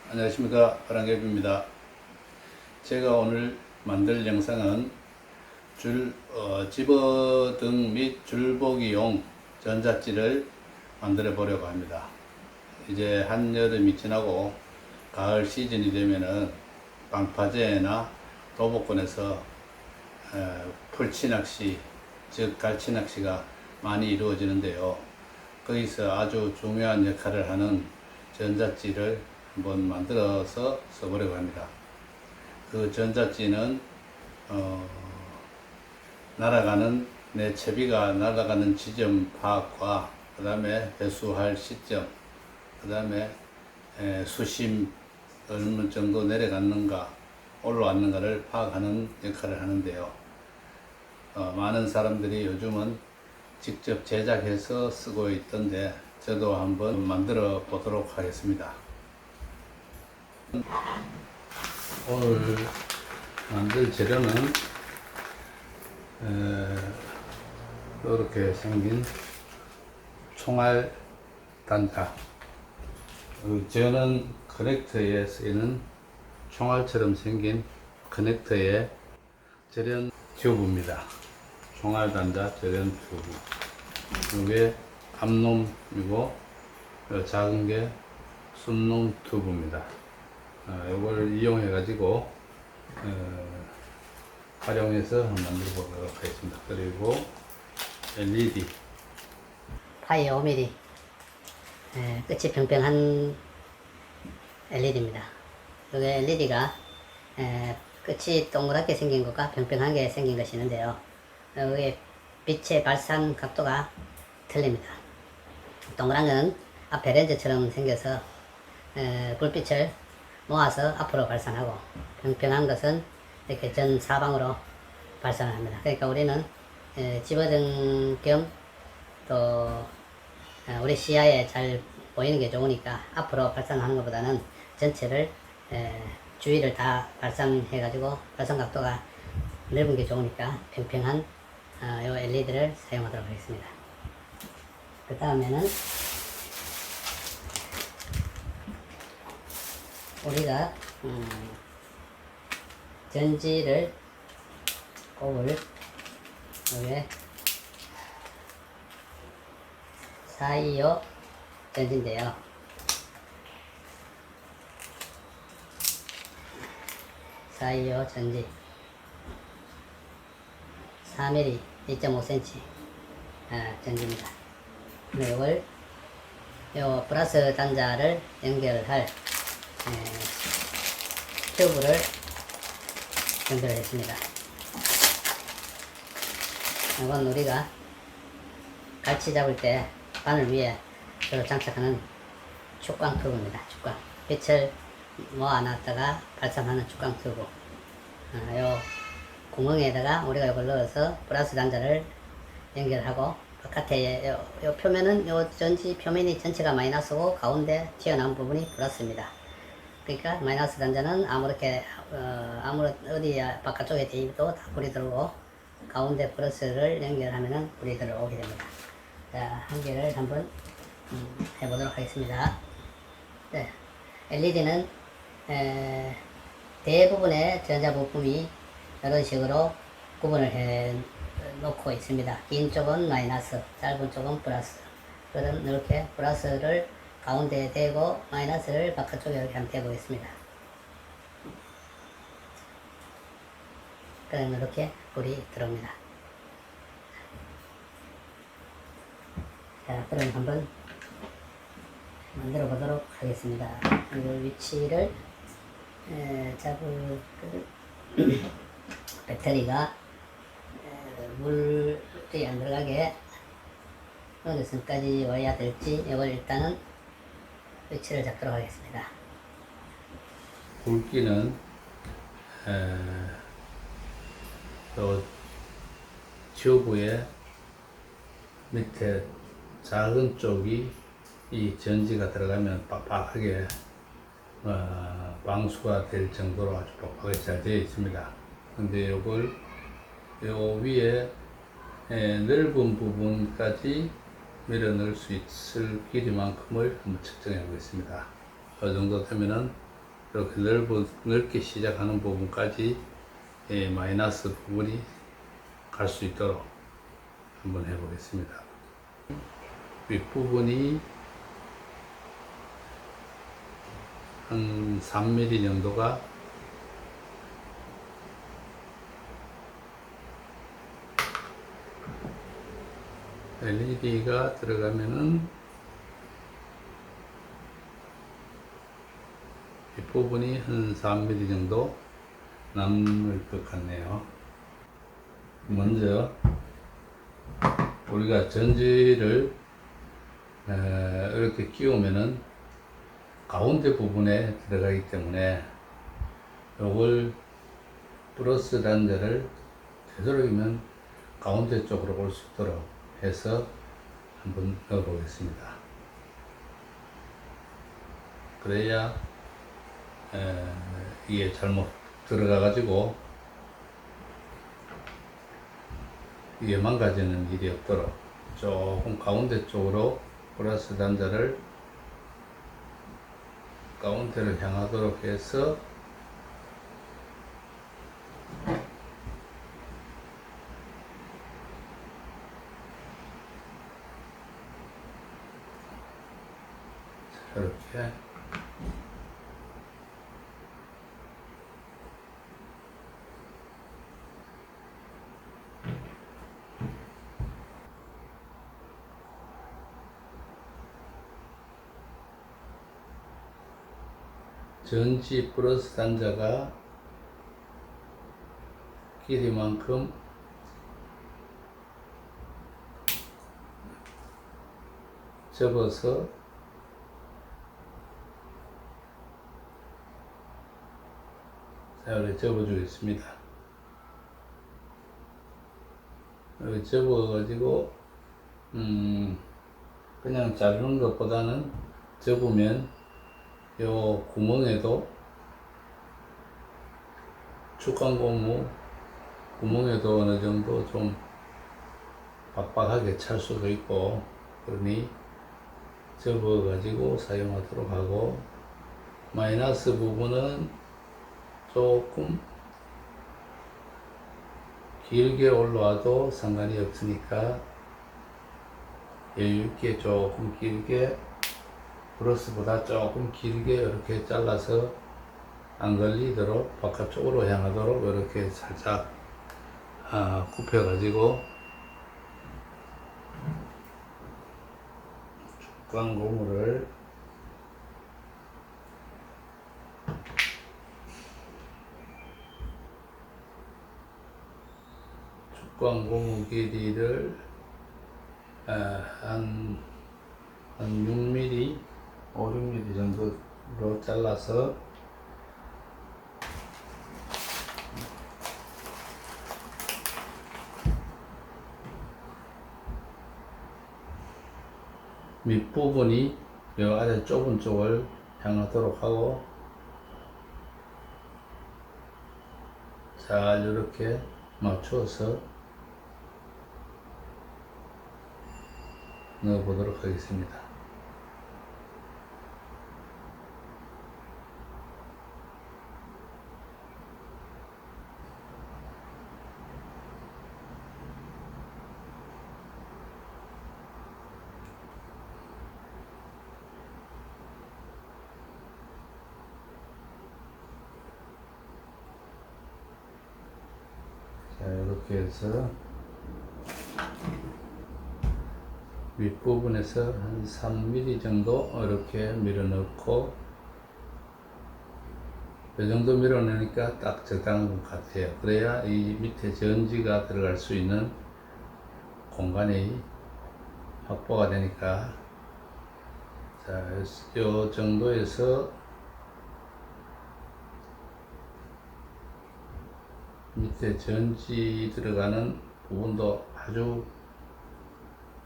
안녕하십니까, 바람개비입니다. 제가 오늘 만들 영상은 집어등 및 줄보기용 전자찌를 만들어 보려고 합니다. 이제 한여름이 지나고 가을 시즌이 되면은 방파제나 도보권에서 풀치낚시, 즉 갈치낚시가 많이 이루어지는데요. 거기서 아주 중요한 역할을 하는 전자찌를 한번 만들어서 써보려고 합니다. 그 전자찌는 날아가는 내 채비가 날아가는 지점 파악과 그 다음에 배수할 시점, 그 다음에 수심 어느 정도 내려갔는가 올라왔는가를 파악하는 역할을 하는데요. 많은 사람들이 요즘은 직접 제작해서 쓰고 있던데 저도 한번 만들어 보도록 하겠습니다. 오늘 만들 재료는 이렇게 생긴 총알 단자, 저는 커넥터에 쓰이는 총알처럼 생긴 커넥터의 절연 튜브입니다. 총알 단자 절연 튜브. 이게 암놈이고 작은 게 순놈 튜브입니다. 이걸 이용해 가지고 활용해서 만들어 보도록 하겠습니다. 그리고 LED 파이 5mm 끝이 평평한 LED입니다. 이게 LED가 끝이 동그랗게 생긴 것과 평평하게 생긴 것이 있는데요. 이게 빛의 발산 각도가 틀립니다. 동그란 건 앞에 렌즈처럼 생겨서 불빛을 모아서 앞으로 발산하고, 평평한 것은 이렇게 전 사방으로 발산을 합니다. 그러니까 우리는 집어등 겸 또 우리 시야에 잘 보이는 게 좋으니까 앞으로 발산하는 것보다는 전체를 주위를 다 발산해 가지고 발산 각도가 넓은 게 좋으니까 평평한 요 LED를 사용하도록 하겠습니다. 그 다음에는 우리가 전지를 꼽을 여기에 425 전지인데요. 425 전지 4mm 2.5cm 전지입니다. 이걸 요 플러스 단자를 연결할 튜브를 연결했습니다. 이건 우리가 갈치 잡을 때 바늘 위에 주로 장착하는 축광 튜브입니다. 축광. 빛을 모아놨다가 발산하는 축광 튜브. 요 구멍에다가 우리가 이걸 넣어서 플러스 단자를 연결하고, 바깥에 요 표면은 요 전지 표면이 전체가 마이너스고 가운데 튀어나온 부분이 플러스입니다. 그러니까 마이너스 단자는 아무렇게 어디 바깥쪽에 대입도 다 불이 들어오고, 가운데 플러스를 연결하면은 불이 들어오게 됩니다. 자, 한 개를 한번 해보도록 하겠습니다. 네, LED는 대부분의 전자 부품이 이런 식으로 구분을 해 놓고 있습니다. 긴 쪽은 마이너스, 짧은 쪽은 플러스. 그럼 이렇게 플러스를 가운데에 대고 마이너스를 바깥쪽에 이렇게 한번 대보겠습니다. 그럼 이렇게 불이 들어옵니다. 자, 그럼 한번 만들어 보도록 하겠습니다. 이 위치를 잡을 배터리가 물이 안 들어가게 어느 선까지 와야 될지 이걸 일단은 위치를 잡도록 하겠습니다. 굵기는 또 튜브의 밑에 작은 쪽이 이 전지가 들어가면 빡빡하게 방수가 될 정도로 아주 빡빡하게 잘 되어 있습니다. 근데 요걸 요 위에 넓은 부분까지 밀어 넣을 수 있을 길이만큼을 한번 측정해 보겠습니다. 이 정도 되면은 이렇게 넓게 시작하는 부분까지 마이너스 부분이 갈 수 있도록 한번 해보겠습니다. 윗부분이 한 3mm 정도가 LED가 들어가면은 윗부분이 한 3mm 정도 남을 것 같네요. 먼저 우리가 전지를 이렇게 끼우면은 가운데 부분에 들어가기 때문에 요걸 플러스 단자를 되도록이면 가운데 쪽으로 올 수 있도록 해서 한번 넣어 보겠습니다. 그래야 이게 잘못 들어가 가지고 이게 망가지는 일이 없도록 조금 가운데 쪽으로 플러스 단자를 가운데를 향하도록 해서 이렇게 전지 플러스 단자가 길이만큼 접어서 이렇게 접어주겠습니다. 이렇게 접어가지고 그냥 자르는 것보다는 접으면 요 구멍에도 축광 고무 구멍에도 어느 정도 좀 빡빡하게 찰 수도 있고, 그러니 접어 가지고 사용하도록 하고, 마이너스 부분은 조금 길게 올라와도 상관이 없으니까 여유있게 조금 길게, 브러스보다 조금 길게 이렇게 잘라서 안 걸리도록 바깥쪽으로 향하도록 이렇게 살짝 굽혀 가지고 축광 고무를 축광 고무 길이를 한 6mm, 5, 6mm 정도로 잘라서 밑부분이 요 아래 좁은 쪽을 향하도록 하고 잘 이렇게 맞춰서 넣어 보도록 하겠습니다. 자, 이렇게 해서 윗부분에서 한 3mm 정도 이렇게 밀어 넣고, 이 정도 밀어 넣으니까 딱 적당한 것 같아요. 그래야 이 밑에 전지가 들어갈 수 있는 공간이 확보가 되니까. 자, 이 정도에서 밑에 전지 들어가는 부분도 아주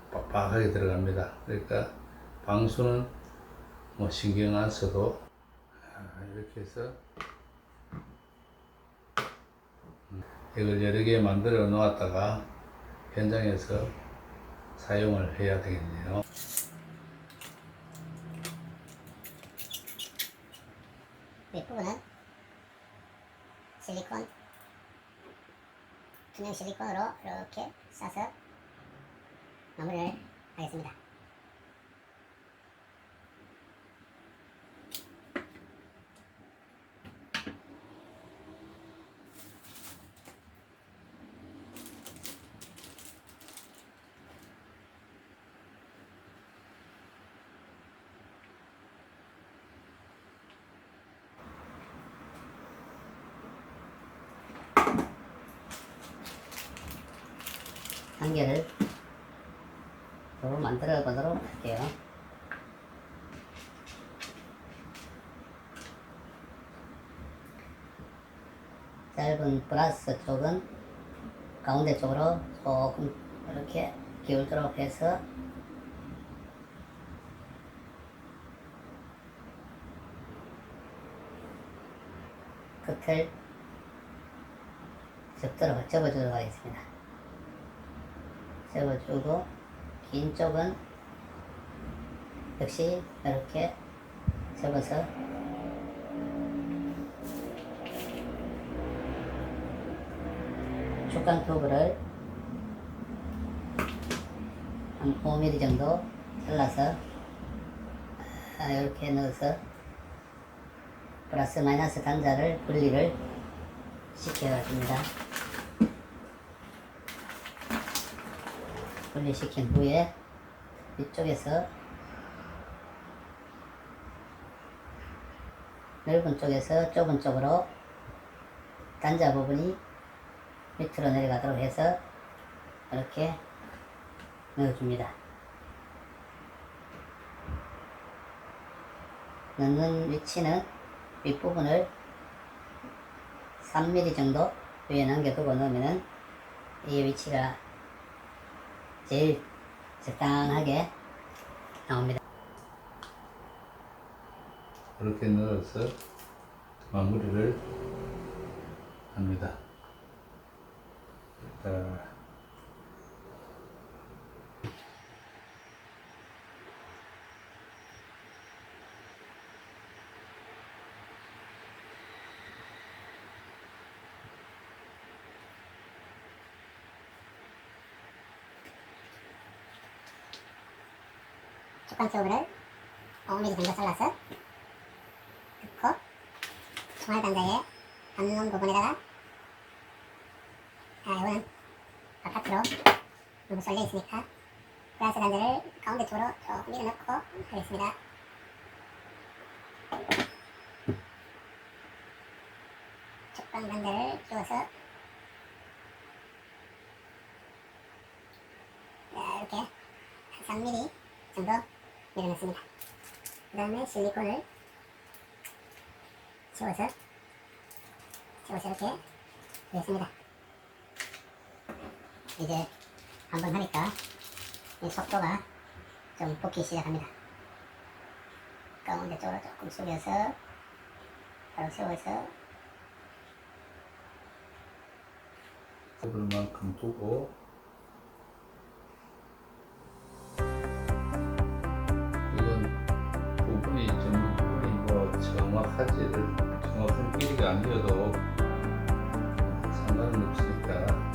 빡빡하게 들어갑니다. 그러니까 방수는 뭐 신경 안 써도 이렇게 해서 이걸 여러 개 만들어 놓았다가 현장에서 사용을 해야 되겠네요. 윗부분은 실리콘, 투명 실리콘으로 이렇게 싸서 마무리를 하겠습니다. 단계를 또 만들어 보도록 할게요. 짧은 플러스 쪽은 가운데 쪽으로 조금 이렇게 기울도록 해서 끝을 접어주도록 하겠습니다. 접어주고 긴 쪽은 역시 이렇게 접어서 축강 튜브를 한 5mm 정도 잘라서 이렇게 넣어서 플러스 마이너스 단자를 분리를 시켜줍니다. 분리시킨 후에 위쪽에서 넓은 쪽에서 좁은 쪽으로 단자 부분이 밑으로 내려가도록 해서 이렇게 넣어줍니다. 넣는 위치는 윗부분을 3mm 정도 위에 남겨두고 넣으면은 이 위치가 제일 적당하게 나옵니다. 그렇게 넣어서 마무리를 합니다. 자, 축강 튜브를 5mm 정도 잘라서 넣고 총알 단자의 암놈 부분에다가 이거는 바깥으로 너무 쏠려 있으니까 플러스 단자를 가운데 쪽으로 조금 밀어넣고 하겠습니다. 축강 단자를 끼워서 이렇게 한 3mm 정도 밀어넣습니다. 그 다음에 실리콘을 채워서 이렇게 되었습니다. 이제 한번 하니까 이 속도가 좀 붙기 시작합니다. 가운데 쪽으로 조금 숙여서 바로 세워서 꼽을 만큼 두고 이건 부분이 뭐 정확한 길이가 아니어도 상관은 없으니까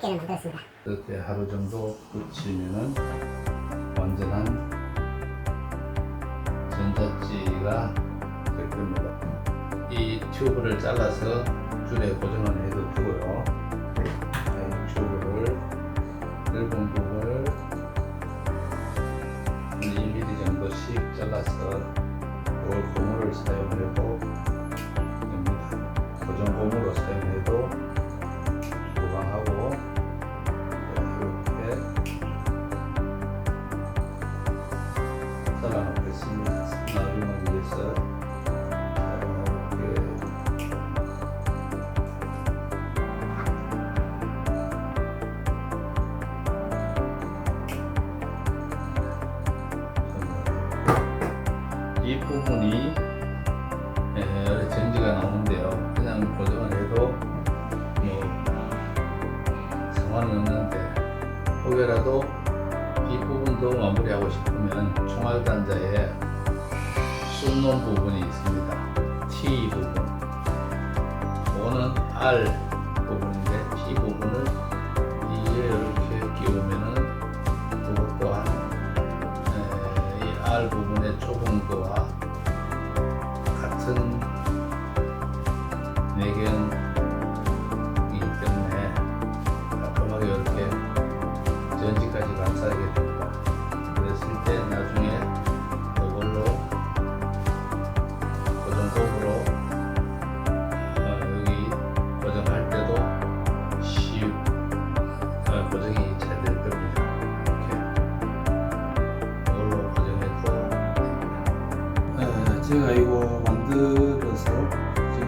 있게는 만들었습니다. 이렇게 하루 정도 붙이면은 완전한 전자찌가 될 겁니다. 이 튜브를 잘라서 줄에 고정을 해도 되고요. 이 튜브를 넓은 부분을 2mm 정도씩 잘라서 이걸 고무를 사용해도 됩니다. 고정 고무로 사용해도 보강하고 이렇게 잘라놓겠습니다. 나중을 위해서 이렇게 이 부분이 전지가 나오는데요. 그냥 고정을 해도 뭐 상관은 없는데 혹여라도 이 부분도 마무리하고 싶으면 총알 단자에 쏘는 부분이 있습니다. T 부분, 이거는 R 부분인데 T 부분을 이에 이렇게 끼우면은 그것 또한 이 R 부분의 좁은 거와 같은 내경이기 때문에 깔끔하게 이렇게 전지까지 감싸게 됩니다. 그랬을 때 나중에 이걸로 고정고무로 여기 고정할 때도 고정이 잘 될 겁니다. 이렇게 이걸로 고정해도 됩니다. 제가 이거 만들어서 지금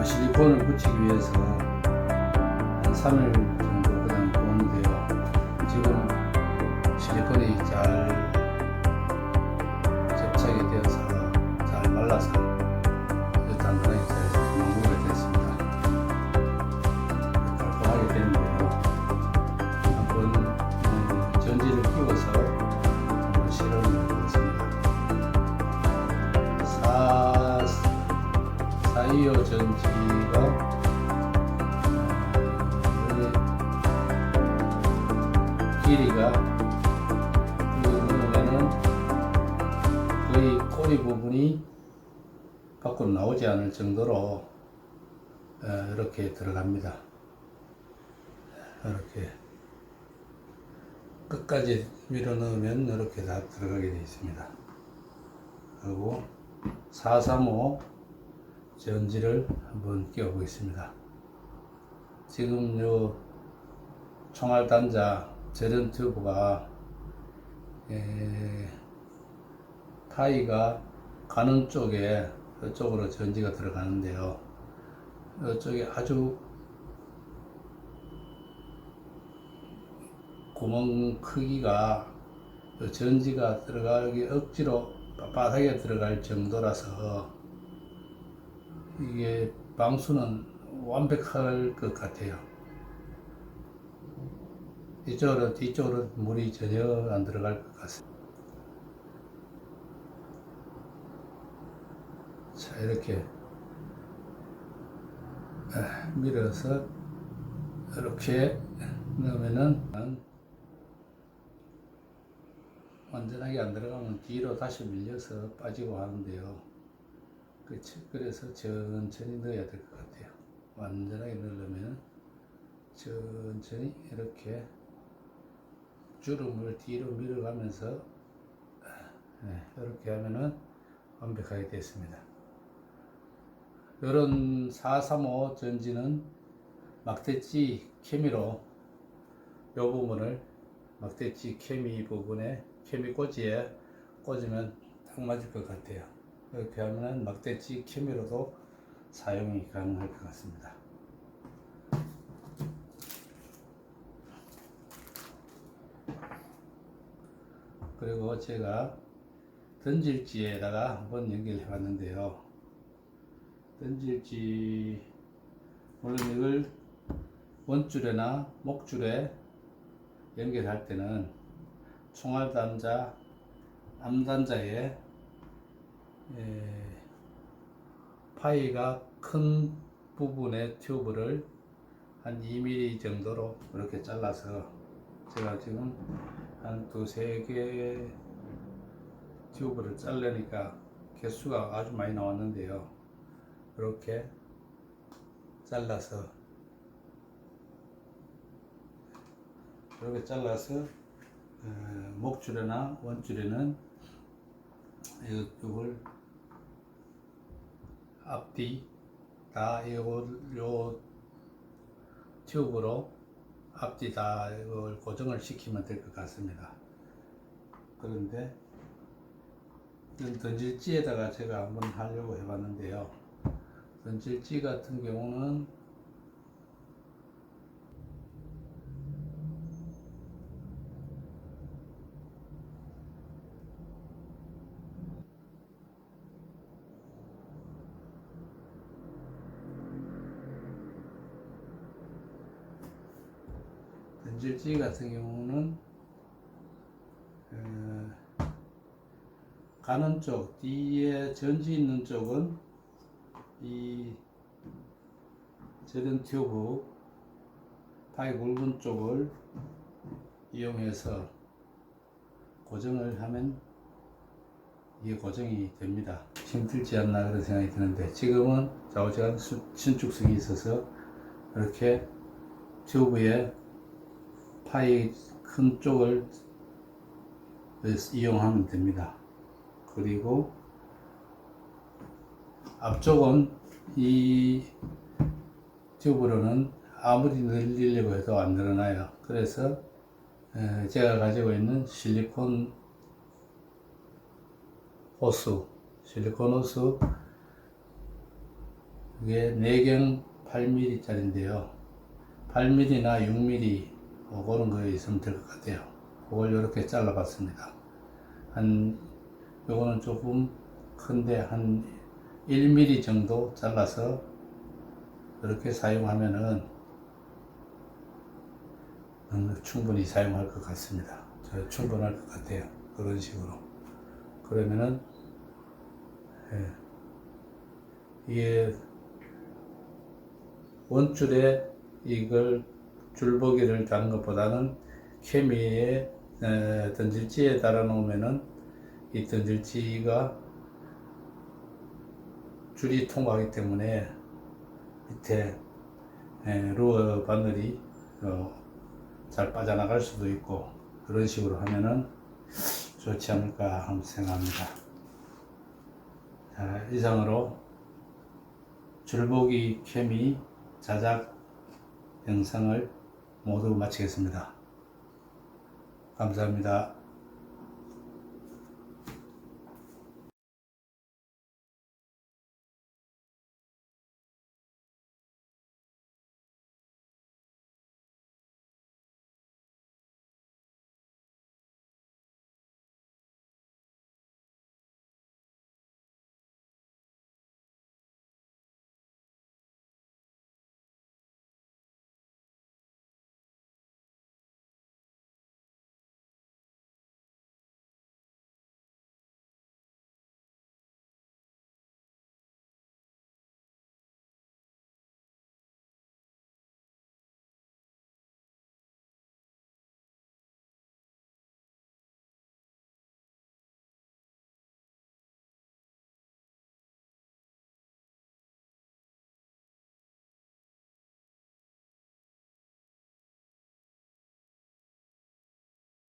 실리콘을 붙이기 위해서 한 3일 정도 그냥 두었는데요. 지금 실리콘이 잘 접착이 되어서 잘 말라서 단단하게 잘 마무리가 됐습니다. 깔끔하게 됐는데요. 한번 전지를 끼워서 한번 실험을 해보겠습니다. 425 전지가 길이가 넣으면은 거의 꼬리 부분이 밖으로 나오지 않을 정도로 이렇게 들어갑니다. 이렇게 끝까지 밀어 넣으면 이렇게 다 들어가게 되어 있습니다. 그리고 435 전지를 한번 끼워 보겠습니다. 지금 요 총알 단자 저런 튜브가 파이가 가는 쪽에 이쪽으로 전지가 들어가는데요. 이쪽에 아주 구멍 크기가 전지가 들어가기 억지로 빳빳하게 들어갈 정도라서 이게 방수는 완벽할 것 같아요. 이쪽으로 뒤쪽으로 물이 전혀 안 들어갈 것 같습니다. 자, 이렇게 밀어서 이렇게 넣으면은 완전하게 안 들어가면 뒤로 다시 밀려서 빠지고 하는데요. 그래서 천천히 넣어야 될 것 같아요. 완전하게 넣으려면 천천히 이렇게 주름을 뒤로 밀어가면서 이렇게 하면은 완벽하게 됐습니다. 이런 435 전지는 막대치 케미로 이 부분을 막대치 케미 부분에 케미 꽂이에 꽂으면 딱 맞을 것 같아요. 이렇게 하면은 막대치 케미로도 사용이 가능할 것 같습니다. 그리고 제가 던질지에다가 한번 연결해 봤는데요. 던질지, 물론 이걸 원줄에나 목줄에 연결할 때는 총알 단자, 암단자에 파이가 큰 부분의 튜브를 한 2mm 정도로 이렇게 잘라서 제가 지금 한 두세 개 튜브를 자르니까 개수가 아주 많이 나왔는데요. 이렇게 잘라서 목줄이나 원줄에는 이걸 앞뒤 다 요 튜브로 앞뒤 다 이걸 고정을 시키면 될 것 같습니다. 그런데 이런 던질지에다가 제가 한번 하려고 해봤는데요. 던질지 같은 경우는 던질지 같은 경우는 가는 쪽 뒤에 전지 있는 쪽은 이 제든 튜브 파이 굵은 쪽을 이용해서 고정을 하면 이게 고정이 됩니다. 힘들지 않나 그런 생각이 드는데 지금은 좌우지간 신축성이 있어서 이렇게 튜브에 파이 큰 쪽을 이용하면 됩니다. 그리고 앞쪽은 이 튜브로는 아무리 늘리려고 해도 안 늘어나요. 그래서 제가 가지고 있는 실리콘 호스 이게 4경 8mm 짜리인데요. 8mm나 6mm 그런 거 있으면 될 것 같아요. 그걸 이렇게 잘라 봤습니다. 요거는 조금 큰데 한 1mm 정도 잘라서 이렇게 사용하면은 충분히 사용할 것 같습니다. 충분할 것 같아요. 그런 식으로. 그러면은 이게 원줄에 이걸 줄보기를 다는 것보다는 케미에 던질지에 달아 놓으면은 이 던질지가 줄이 통과하기 때문에 밑에 루어 바늘이 잘 빠져나갈 수도 있고 그런 식으로 하면은 좋지 않을까 하는 생각합니다. 자, 이상으로 줄보기 케미 자작 영상을 모두 마치겠습니다. 감사합니다.